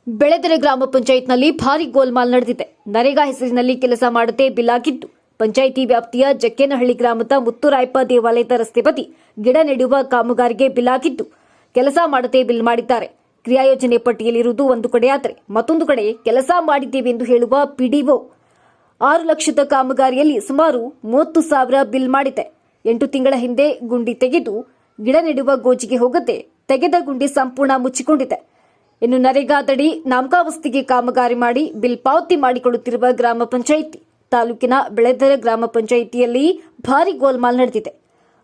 ಬೆಳೆದರೆ ಗ್ರಾಮ ಪಂಚಾಯತ್ನಲ್ಲಿ ಭಾರಿ ಗೋಲ್ಮಾಲ್ ನಡೆದಿದೆ. ನರೇಗಾ ಹೆಸರಿನಲ್ಲಿ ಕೆಲಸ ಮಾಡದೆ ಬಿಲ್ ಆಗಿದ್ದು, ಪಂಚಾಯಿತಿ ವ್ಯಾಪ್ತಿಯ ಜಕ್ಕೇನಹಳ್ಳಿ ಗ್ರಾಮದ ಮುತ್ತುರಾಯಪ್ಪ ದೇವಾಲಯದ ರಸ್ತೆ ಬದಿ ಗಿಡ ನೆಡುವ ಕಾಮಗಾರಿಗೆ ಬಿಲ್ ಆಗಿದ್ದು, ಕೆಲಸ ಮಾಡದೆ ಬಿಲ್ ಮಾಡಿದ್ದಾರೆ. ಕ್ರಿಯಾಯೋಜನೆ ಪಟ್ಟಿಯಲ್ಲಿರುವುದು ಒಂದು ಕಡೆಯಾದರೆ, ಮತ್ತೊಂದು ಕಡೆ ಕೆಲಸ ಮಾಡಿದ್ದೇವೆ ಎಂದು ಹೇಳುವ ಪಿಡಿಒ 6 ಲಕ್ಷದ ಕಾಮಗಾರಿಯಲ್ಲಿ ಸುಮಾರು 30,000 ಬಿಲ್ ಮಾಡಿದೆ. 8 ತಿಂಗಳ ಹಿಂದೆ ಗುಂಡಿ ತೆಗೆದು ಗಿಡ ನೆಡುವ ಗೋಜಿಗೆ ಹೋಗದೆ ತೆಗೆದ ಗುಂಡಿ ಸಂಪೂರ್ಣ ಮುಚ್ಚಿಕೊಂಡಿದೆ. ಇನ್ನು ನರೇಗಾದಡಿ ನಾಮಕಾವಸ್ತಿಗೆ ಕಾಮಗಾರಿ ಮಾಡಿ ಬಿಲ್ ಪಾವತಿ ಮಾಡಿಕೊಳ್ಳುತ್ತಿರುವ ಗ್ರಾಮ ಪಂಚಾಯಿತಿ ತಾಲೂಕಿನ ಬೆಳೆದರೆ ಗ್ರಾಮ ಪಂಚಾಯಿತಿಯಲ್ಲಿ ಭಾರಿ ಗೋಲ್ಮಾಲ್ ನಡೆದಿದೆ.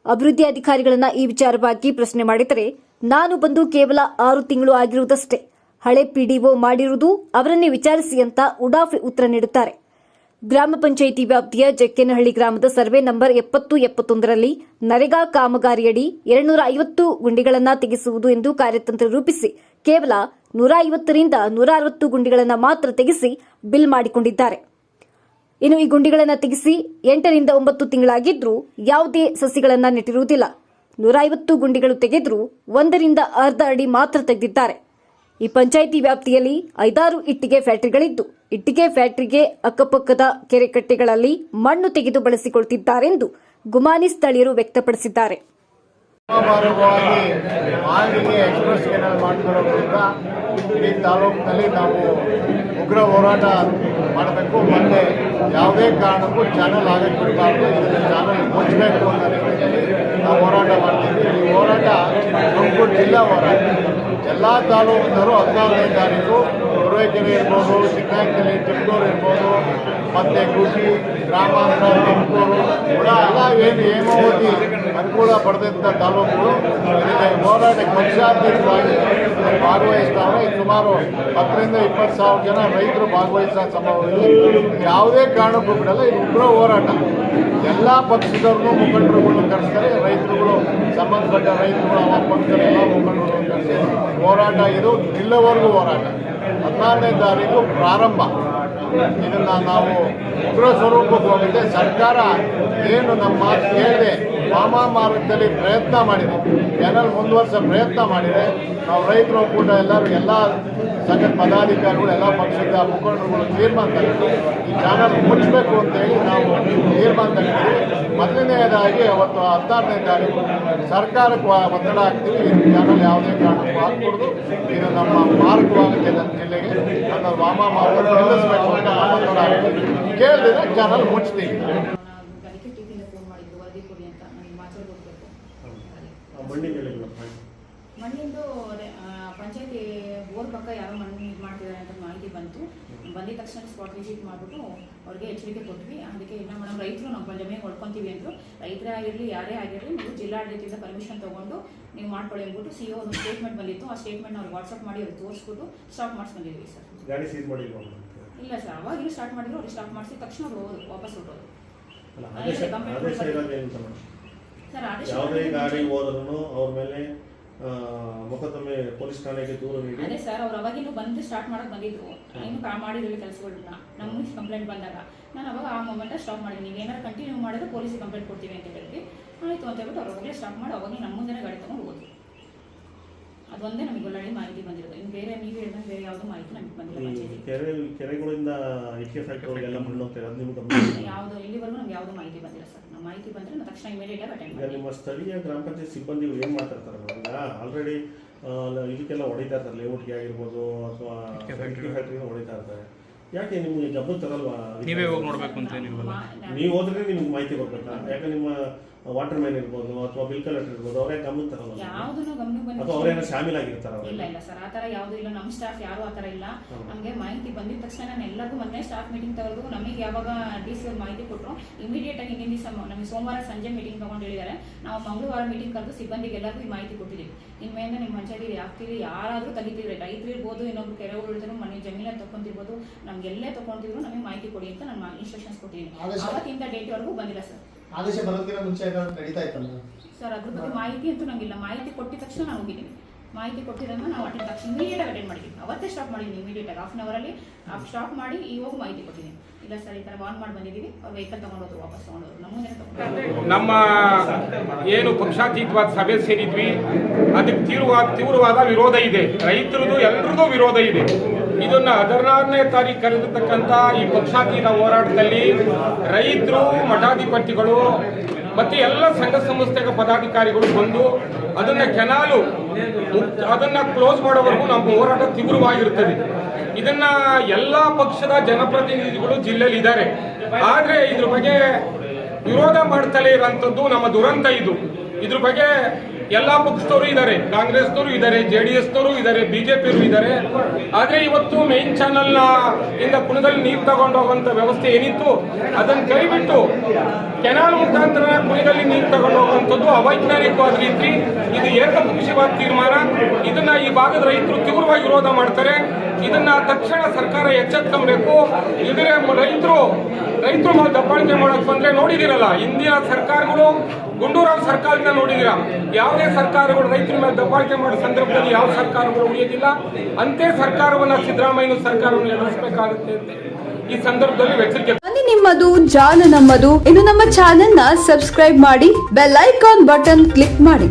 ಅಭಿವೃದ್ಧಿ ಅಧಿಕಾರಿಗಳನ್ನ ಈ ವಿಚಾರವಾಗಿ ಪ್ರಶ್ನೆ ಮಾಡಿದರೆ, ನಾನು ಬಂದು ಕೇವಲ 6 ತಿಂಗಳು ಆಗಿರುವುದಷ್ಟೇ, ಹಳೆ ಪಿಡಿಒ ಮಾಡಿರುವುದು ಅವರನ್ನೇ ವಿಚಾರಿಸಿ ಅಂತ ಉಡಾಫೆ ಉತ್ತರ ನೀಡುತ್ತಾರೆ. ಗ್ರಾಮ ಪಂಚಾಯಿತಿ ವ್ಯಾಪ್ತಿಯ ಜಕ್ಕೇನಹಳ್ಳಿ ಗ್ರಾಮದ ಸರ್ವೆ ನಂಬರ್ 70-71ರಲ್ಲಿ ನರೇಗಾ ಕಾಮಗಾರಿಯಡಿ 250 ಗುಂಡಿಗಳನ್ನು ತೆಗೆಸುವುದು ಎಂದು ಕಾರ್ಯತಂತ್ರ ರೂಪಿಸಿ ಕೇವಲ 150ರಿಂದ 160 ಗುಂಡಿಗಳನ್ನು ಮಾತ್ರ ತೆಗೆಸಿ ಬಿಲ್ ಮಾಡಿಕೊಂಡಿದ್ದಾರೆ. ಇನ್ನು ಈ ಗುಂಡಿಗಳನ್ನು ತೆಗೆಸಿ 8ರಿಂದ 9 ತಿಂಗಳಾಗಿದ್ರೂ ಯಾವುದೇ ಸಸಿಗಳನ್ನು ನೆಟ್ಟಿರುವುದಿಲ್ಲ. 150 ಗುಂಡಿಗಳು ತೆಗೆದರೂ 1ರಿಂದ ಅರ್ಧ ಅಡಿ ಮಾತ್ರ ತೆಗೆದಿದ್ದಾರೆ. ಈ ಪಂಚಾಯಿತಿ ವ್ಯಾಪ್ತಿಯಲ್ಲಿ 5-6 ಇಟ್ಟಿಗೆ ಫ್ಯಾಕ್ಟರಿಗಳಿದ್ದು, ಇಟ್ಟಿಗೆ ಫ್ಯಾಕ್ಟರಿಗೆ ಅಕ್ಕಪಕ್ಕದ ಕೆರೆಕಟ್ಟೆಗಳಲ್ಲಿ ಮಣ್ಣು ತೆಗೆದು ಬಳಸಿಕೊಳ್ಳುತ್ತಿದ್ದಾರೆಂದು ಗುಮಾನಿ ಸ್ಥಳೀಯರು ವ್ಯಕ್ತಪಡಿಸಿದ್ದಾರೆ. ಎಕ್ಸ್ಪ್ರೆಸ್ ಕೆನಲ್ ಮಾಡಿಕೊಳ್ಳೋದ್ರಿಂದ ಈ ತಾಲೂಕಿನಲ್ಲಿ ನಾವು ಉಗ್ರ ಹೋರಾಟ ಮಾಡಬೇಕು. ಮತ್ತೆ ಯಾವುದೇ ಕಾರಣಕ್ಕೂ ಚಾನಲ್ ಆಗಕ್ಕೆ ಬಿಡಬಾರ್ದು, ಇದನ್ನು ಚಾನಲ್ ಮುಚ್ಚಬೇಕು ಅನ್ನೋ ರೀತಿಯಲ್ಲಿ ನಾವು ಹೋರಾಟ ಮಾಡ್ತೀವಿ. ಈ ಹೋರಾಟ ತುಮಕೂರು ಜಿಲ್ಲಾ ಹೋರಾಟ. ಎಲ್ಲ ತಾಲೂಕಿನವರು 14ನೇ ತಾರೀಕು ತುರುವೇಕೆರೆ ಇರ್ಬೋದು, ಚಿಕ್ಕನಾಯಕನಹಳ್ಳಿ, ಚಿಕ್ಕೂರು ಇರ್ಬೋದು, ಮತ್ತು ಕೃಷಿ ಗ್ರಾಮಾಂತರ ತುಮಕೂರು ಕೂಡ ಎಲ್ಲ ಏನು ಹೇಮಾವತಿ ಅನುಕೂಲ ಪಡೆದಂಥ ತಾಲೂಕುಗಳು ಇದಕ್ಕೆ ಹೋರಾಟಕ್ಕೆ ಪಕ್ಷಾತೀತವಾಗಿ ಭಾಗವಹಿಸ್ತಾರೆ. ಸುಮಾರು 10ರಿಂದ 20,000 ಜನ ರೈತರು ಭಾಗವಹಿಸೋ ಸಂಭವವಿದೆ. ಯಾವುದೇ ಕಾರಣಕ್ಕೂ ಬಿಡಲ್ಲ. ಇದು ಉಗ್ರ ಹೋರಾಟ. ಎಲ್ಲ ಪಕ್ಷದವ್ರನ್ನೂ ಮುಖಂಡರುಗಳು ಕರೆಸ್ತಾರೆ. ರೈತರುಗಳು, ಸಂಬಂಧಪಟ್ಟ ರೈತರುಗಳು, ಅವ ಪಕ್ಷದ ಎಲ್ಲ ಮುಖಂಡರುಗಳು ಕರೆಸಿ ಹೋರಾಟ ಇದು ಇಲ್ಲವರೆಗೂ ಹೋರಾಟ. 14ನೇ ತಾರೀಕು ಪ್ರಾರಂಭ. ಇದನ್ನು ನಾವು ಉಗ್ರ ಸ್ವರೂಪಕ್ಕೆ ಹೋಗಿದೆ. ಸರ್ಕಾರ ಏನು ನಮ್ಮ ಮಾತು ಕೇಳದೆ ವಾಮಾ ಮಾರ್ಗದಲ್ಲಿ ಪ್ರಯತ್ನ ಮಾಡಿದೆ, ಕೆನಲ್ ಮುಂದುವರಿಸೋ ಪ್ರಯತ್ನ ಮಾಡಿದೆ. ನಾವು ರೈತರ ಒಕ್ಕೂಟ ಎಲ್ಲ ಸಂಘದ ಪದಾಧಿಕಾರಿಗಳು, ಎಲ್ಲ ಪಕ್ಷದ ಮುಖಂಡರುಗಳು ತೀರ್ಮಾನ ತಗೊಂಡು ಈ ಚಾನಲ್ ಮುಚ್ಚಬೇಕು ಅಂತೇಳಿ ನಾವು ತೀರ್ಮಾನ ತಗೊಂಡಿದ್ದೀವಿ. ಮೊದಲನೆಯದಾಗಿ ಅವತ್ತು 16ನೇ ತಾರೀಕು ಸರ್ಕಾರಕ್ಕೆ ಒತ್ತಡ ಹಾಕ್ತೀವಿ. ಈ ಚಾನಲ್ ಯಾವುದೇ ಕಾರಣಕ್ಕೂ ಹಾಕ್ಕೊಡ್ದು, ಇದು ನಮ್ಮ ಮಾರ್ಗವಾಗುತ್ತೆ ನನ್ನ ಜಿಲ್ಲೆಗೆ, ನನ್ನ ವಾಮಾ ಮಾರ್ಗ ನಿಲ್ಲಿಸಬೇಕು ಅಂತ ನಾವು ಒತ್ತಡ ಹಾಕ್ತೀವಿ. ಕೇಳಿದ್ರೆ ಚಾನಲ್ ಮುಚ್ತೀವಿ. ಮಣ್ಣಿಂದು ಪಂಚಾಯತಿ ಬೋರ್ ಪಕ್ಕ ಯಾರೋ ಮಣ್ಣು ಇದು ಮಾಡ್ತಿದ್ದಾರೆ ಅಂತ ಮಾಹಿತಿ ಬಂತು. ಬಂದಿದ ತಕ್ಷಣ ಸ್ಪಾಟ್ ವಿಸಿಟ್ ಮಾಡಿಬಿಟ್ಟು ಅವ್ರಿಗೆ ಎಚ್ಚರಿಕೆ ಕೊಟ್ವಿ. ಅದಕ್ಕೆ ಇಲ್ಲ ಮೇಡಮ್, ರೈತರು ನಮ್ಮ ಜಮೀನು ಹೊಡ್ಕೊತೀವಿ ಅಂದರು. ರೈತರೇ ಆಗಿರಲಿ ಯಾರೇ ಆಗಿರಲಿ, ನೀವು ಜಿಲ್ಲಾಡಳಿತದಿಂದ ಪರ್ಮಿಷನ್ ತೊಗೊಂಡು ನೀವು ಮಾಡ್ಕೊಳ್ಳಿ ಅಂದ್ಬಿಟ್ಟು CO ಒಂದು ಸ್ಟೇಟ್ಮೆಂಟ್ ಬಂದಿತ್ತು. ಆ ಸ್ಟೇಟ್ಮೆಂಟ್ ಅವ್ರಿಗೆ ವಾಟ್ಸಪ್ ಮಾಡಿ ಅವ್ರಿಗೆ ತೋರಿಸ್ಬಿಟ್ಟು ಸ್ಟಾಪ್ ಮಾಡಿಸ್ಕೊಂಡಿದ್ವಿ ಸರ್. ಗಾಡಿ ಸೀಸ್ ಮಾಡಿಲ್ವಾ? ಇಲ್ಲ ಸರ್, ಅವಾಗಿಲ್ಲ ಸ್ಟಾರ್ಟ್ ಮಾಡಿದ್ರು. ಅವ್ರಿಗೆ ಸ್ಟಾಪ್ ಮಾಡಿಸಿ ತಕ್ಷಣ ಅವರು ವಾಪಸ್ ಹೊರಟೋದು. ಸರ್ ಆದೇಶ ಯಾವುದೇ ಗಾಡಿ ಹೋದ್ರೂ ಅವ್ರ ಮೇಲೆ ಮೊಕದ್ದಮೆ ಪೊಲೀಸ್ ಠಾಣೆಗೆ ದೂರು ನೀಡಿ. ಅದೇ ಸರ್, ಅವ್ರು ಅವಾಗಿನ್ನೂ ಬಂದು ಸ್ಟಾರ್ಟ್ ಮಾಡಕ್ಕೆ ಬಂದಿದ್ರು. ಇನ್ನೂ ಮಾಡಿರಲಿಲ್ಲ ಕೆಲಸಗಳನ್ನ. ನಮಗೆ ಕಂಪ್ಲೇಂಟ್ ಬಂದಾಗ ನಾನು ಅವಾಗ ಆ ಮೊಮೆಂಟ ಸ್ಟಾಪ್ ಮಾಡಿ, ನೀವು ಏನಾರು ಕಂಟಿನ್ಯೂ ಮಾಡಿದ್ರೆ ಪೊಲೀಸಿಗೆ ಕಂಪ್ಲೇಂಟ್ ಕೊಡ್ತೀವಿ ಅಂತ ಹೇಳಿದ್ವಿ. ಆಯಿತು ಅಂತ ಹೇಳ್ಬಿಟ್ಟು ಅವ್ರು ಅವಾಗಲೇ ಸ್ಟಾಪ್ ಮಾಡಿ ಅವಾಗ ನಮ್ಮ ಮುಂದೆ ಗಾಡಿ ತೊಗೊಂಡು ಹೋದ್ವಿ. ಅದೊಂದೇ ನಮಗೆ ಒಳ್ಳೆ ಮಾಹಿತಿ ಬಂದಿರೋದು. ಇನ್ನು ಬೇರೆ ನೀವು ಹೇಳಿದ್ರೆ ಬೇರೆ ಯಾವುದೋ ಮಾಹಿತಿ ನಮಗೆ ಬಂದಿಲ್ಲ. ಕೆರೆಗಳಿಂದ ಇಟ್ಟಿಗೆ ಫ್ಯಾಕ್ಟರಿಗಳಿಗೆಲ್ಲ ಮಣ್ಣು ಹೋಗ್ತದೆ, ಅದು ನಿಮ್ಗೆ ಯಾವುದೋ ಇಲ್ಲಿವರೆಗೂ ನಮ್ಗೆ ಯಾವುದೋ ಮಾಹಿತಿ ಬಂದಿಲ್ಲ ಸರ್. ನಮ್ಮ ಮಾಹಿತಿ ಬಂದರೆ ನಾವು ತಕ್ಷಣ ಇಮಿಡಿಯೇಟ್ ಆಗಿ ಅಟೆಂಡ್ ಮಾಡಿ. ನಿಮ್ಮ ಸ್ಥಳೀಯ ಗ್ರಾಮ ಪಂಚಾಯತ್ ಸಿಬ್ಬಂದಿಗಳು ಏನು ಮಾತಾಡ್ತಾರೆ? ಈಗ ಆಲ್ರೆಡಿ ಇದಕ್ಕೆಲ್ಲ ಹೊಡಿತಾ ಇರ್ತಾರೆ, ಲೇಔಟ್ಗೆ ಆಗಿರ್ಬೋದು ಅಥವಾ ಫ್ಯಾಕ್ಟ್ರಿನ ಹೊಡಿತಾ ಇರ್ತಾರೆ. ಯಾಕೆ ನಿಮ್ಗೆ ಗಮನ ತರಲ್ವಾ? ನೀವೇ ಹೋಗಿ ನೋಡ್ಬೇಕು ಅಂತ ನೀವು ಹೋದ್ರೆ ನಿಮ್ಗೆ ಮಾಹಿತಿ ಬರ್ಬೇಕಾ? ಯಾಕೆ ನಿಮ್ಮ ವಾಟರ್ ಮ್ಯಾನ್ ಇರ್ಬೋದು ಅಥವಾ ಬಿಲ್ ಕಲೆಕ್ಟರ್ ಇರ್ಬೋದು, ಅವರೇ ಗಮನ ತರಲ್ಲ? ಯಾವುದನ್ನು ಗಮನಕ್ಕೆ ಬಂದಿಲ್ಲ. ಅಥವಾ ಅವರೇನೋ ಶಾಮೀಲಾಗಿರ್ತಾರ? ಇಲ್ಲ ಇಲ್ಲ ಸರ್, ಆ ಥರ ಯಾವುದೂ ಇಲ್ಲ. ನಮ್ಮ ಸ್ಟಾಫ್ ಯಾರು ಆ ಥರ ಇಲ್ಲ. ನಮಗೆ ಮಾಹಿತಿ ಬಂದಿದ ತಕ್ಷಣ ನಾನು ಎಲ್ಲರಿಗೂ ಮೊನ್ನೆ ಸ್ಟಾಫ್ ಮೀಟಿಂಗ್ ತಗೊಂಡು ನಮಗೆ ಯಾವಾಗ DC ಅವ್ರು ಮಾಹಿತಿ ಕೊಟ್ಟರು, ಇಮಿಡಿಯೇಟ್ ಆಗಿ ಹಿಂದಿನ ದಿವಸ ನಮಗೆ ಸೋಮವಾರ ಸಂಜೆ ಮೀಟಿಂಗ್ ತೊಗೊಂಡು ಹೇಳಿದ್ದಾರೆ. ನಾವು ಮಂಗಳವಾರ ಮೀಟಿಂಗ್ ಕರೆದು ಸಿಬ್ಬಂದಿಗೆ ಎಲ್ಲರಿಗೂ ಈ ಮಾಹಿತಿ ಕೊಟ್ಟಿದ್ದೀವಿ. ಇನ್ಮೇಲೆ ನಿಮ್ಮ ಪಂಚಾಯತಿ ಆಗ್ತೀವಿ, ಯಾರಾದರೂ ತೆಗಿತೀವಿ, ರೈತರು ಇರ್ಬೋದು, ಇನ್ನೊಬ್ರು ಕೆರೆ ಉಳಿದ್ರು, ಮನೆ ಜಮೀನ ತೊಗೊಂತಿರ್ಬೋದು, ನಮಗೆಲ್ಲೇ ತೊಗೊಂಡಿದ್ರು ನಮಗೆ ಮಾಹಿತಿ ಕೊಡಿ ಅಂತ ನಾನು ಇನ್ಸ್ಟ್ರಕ್ಷನ್ಸ್ ಕೊಟ್ಟಿದ್ದೀನಿ. ಅವತ್ತಿಂದ ಡೇಟ್ವರೆಗೂ ಬಂದಿಲ್ಲ ಸರ್. ಆದೇಶ ಬರೋದಕ್ಕಿಂತ ಮುಂಚೆ ನಡೀತಾ ಇತ್ತಲ್ಲ ಸರ್, ಅದ್ರ ಬಗ್ಗೆ ಮಾಹಿತಿ ಅಂತೂ ನಮಗಿಲ್ಲ. ಮಾಹಿತಿ ಕೊಟ್ಟಿದ ತಕ್ಷಣ ನಾವು ಹೋಗಿದ್ದೀವಿ. ಮಾಹಿತಿ ಕೊಟ್ಟಿದ್ದನ್ನು ನಾವು ತಕ್ಷಣ ಇಮಿಡಿಯೇಟ್ ಅಟೆಂಡ್ ಮಾಡಿದ್ವಿ. ಅವತ್ತೇ ಸ್ಟಾಪ್ ಮಾಡಿದ್ವಿ. ಇಮಿಡಿಯೇಟ್ ಆಗಿ 1/2 ಅವರಲ್ಲಿ ಸ್ಟಾಪ್ ಮಾಡಿ ಇವಾಗ ಮಾಹಿತಿ ಕೊಟ್ಟಿದ್ದೀನಿ. ಇಲ್ಲ ಸರ್, ಈ ಥರ ವಾರ್ನ್ ಮಾಡಿ ಬಂದಿದ್ದೀವಿ, ಅವ್ರು ವೆಹಿಕಲ್ ತೊಗೊಂಡೋದ್ರು, ವಾಪಸ್ ತೊಗೊಂಡೋದ್ರು. ನಮ್ಮನ್ನೇ ತೊಗೊಂಡು ನಮ್ಮ ಏನು ಪಕ್ಷಾತೀತವಾದ ಸಭೆ ಸೇರಿದ್ವಿ, ಅದಕ್ಕೆ ತೀವ್ರವಾದ ವಿರೋಧ ಇದೆ. ರೈತರದು ಎಲ್ಲರದ್ದು ವಿರೋಧ ಇದೆ. ಇದನ್ನ 16ನೇ ತಾರೀಕು ಕರೆದಿರ್ತಕ್ಕಂಥ ಈ ಪಕ್ಷಾತೀತ ಹೋರಾಟದಲ್ಲಿ ರೈತರು, ಮಠಾಧಿಪತಿಗಳು ಮತ್ತೆ ಎಲ್ಲ ಸಂಘ ಸಂಸ್ಥೆಗಳ ಪದಾಧಿಕಾರಿಗಳು ಬಂದು ಅದನ್ನ ಅದನ್ನ ಕ್ಲೋಸ್ ಮಾಡೋವರೆಗೂ ನಮ್ಮ ಹೋರಾಟ ತೀವ್ರವಾಗಿರುತ್ತದೆ. ಇದನ್ನ ಎಲ್ಲಾ ಪಕ್ಷದ ಜನಪ್ರತಿನಿಧಿಗಳು ಜಿಲ್ಲೆಯಲ್ಲಿ ಇದ್ದಾರೆ. ಆದ್ರೆ ಇದ್ರ ಬಗ್ಗೆ ವಿರೋಧ ಮಾಡ್ತಲೇ ಇರೋಂಥದ್ದು ನಮ್ಮ ದುರಂತ. ಇದ್ರ ಬಗ್ಗೆ ಎಲ್ಲಾ ಪಕ್ಷದವರು ಇದ್ದಾರೆ, ಕಾಂಗ್ರೆಸ್ನವರು ಇದ್ದಾರೆ, JDSನವರು ಇದ್ದಾರೆ, ಬಿಜೆಪಿಯವರು ಇದ್ದಾರೆ. ಆದ್ರೆ ಇವತ್ತು ಮೇನ್ ಚಾನೆಲ್ ಇಂದ ಕುಣದಲ್ಲಿ ನೀರು ತಗೊಂಡು ಹೋಗುವಂತ ವ್ಯವಸ್ಥೆ ಏನಿತ್ತು ಅದನ್ನ ಕೈಬಿಟ್ಟು ಕೆನಾಲ್ ಮುಖಾಂತರ ಕುಣಿದಲ್ಲಿ ನೀರು ತಗೊಂಡು ಹೋಗುವಂಥದ್ದು ಅವೈಜ್ಞಾನಿಕವಾದ ರೀತಿ. ಇದು ಏಕಪಕ್ಷೀಯವಾದ ತೀರ್ಮಾನ. ಇದನ್ನ ಈ ಭಾಗದ ರೈತರು ತೀವ್ರವಾಗಿ ವಿರೋಧ ಮಾಡ್ತಾರೆ. ಇದನ್ನ ತಕ್ಷಣ ಸರ್ಕಾರ ಎಚ್ಚೆತ್ತಬೇಕು. ಇದರ ರೈತರು ದಬ್ಬಾಳಿಕೆ ಮಾಡಕ್ ಬಂದ್ರೆ ನೋಡಿದಿರಲ್ಲ, ಹಿಂದಿನ ಸರ್ಕಾರಗಳು, ಗುಂಡೂರಾವ್ ಸರ್ಕಾರದಿಂದ ನೋಡಿದಿರ, ಯಾವುದೇ ಸರ್ಕಾರಗಳು ರೈತರ ಮೇಲೆ ದಬ್ಬಾಳಿಕೆ ಮಾಡೋ ಸಂದರ್ಭದಲ್ಲಿ ಯಾವ ಸರ್ಕಾರಗಳು ಉಳಿಯೋದಿಲ್ಲ. ಅಂತೆ ಸರ್ಕಾರವನ್ನ ಸಿದ್ದರಾಮಯ್ಯ ಸರ್ಕಾರವನ್ನು ಎದುರಿಸಬೇಕಾಗುತ್ತೆ ಅಂತ ಈ ಸಂದರ್ಭದಲ್ಲಿ ಎಚ್ಚರಿಕೆ. ನಿಮ್ಮದು ಜಾಲ ನಮ್ಮದು. ಇನ್ನು ನಮ್ಮ ಚಾನೆಲ್ ನ ಸಬ್ಸ್ಕ್ರೈಬ್ ಮಾಡಿ, ಬೆಲ್ ಐಕಾನ್ ಬಟನ್ ಕ್ಲಿಕ್ ಮಾಡಿ.